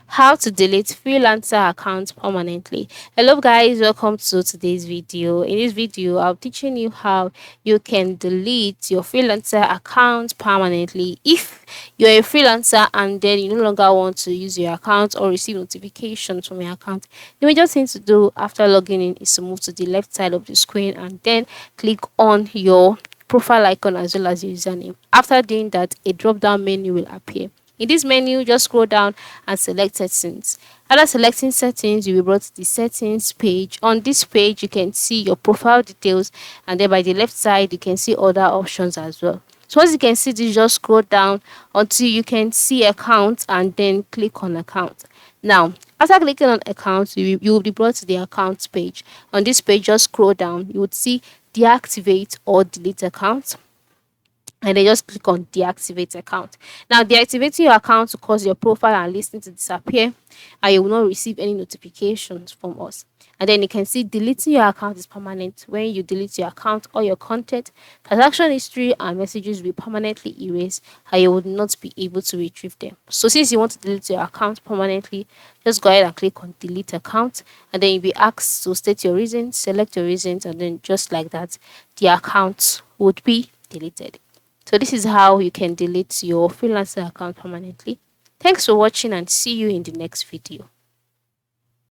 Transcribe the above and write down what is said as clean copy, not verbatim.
How to delete freelancer account permanently. Hello guys, welcome to today's video. In this video, I'm teaching you how you can delete your freelancer account permanently. If you're a freelancer and then you no longer want to use your account or receive notifications from your account, the major thing to do after logging in is to move to the left side of the screen and then click on your profile icon as well as your username. After doing that, a drop down menu will appear. In this menu, just scroll down and select settings. After selecting settings, you will be brought to the settings page. On this page, you can see your profile details, and then by the left side, you can see other options as well. So once you can see this, just scroll down until you can see account and then click on account. Now, after clicking on account, you will be brought to the account page. On this page, just scroll down. You would see deactivate or delete account, and then just click on deactivate account. Now, deactivating your account will cause your profile and listing to disappear, and you will not receive any notifications from us. And then you can see deleting your account is permanent. When you delete your account, all your content, transaction history, and messages will be permanently erased, and you would not be able to retrieve them. So since you want to delete your account permanently, just go ahead and click on delete account, and then you'll be asked to state your reasons, select your reasons, and then just like that, the account would be deleted. So this is how you can delete your freelancer account permanently. Thanks for watching and see you in the next video.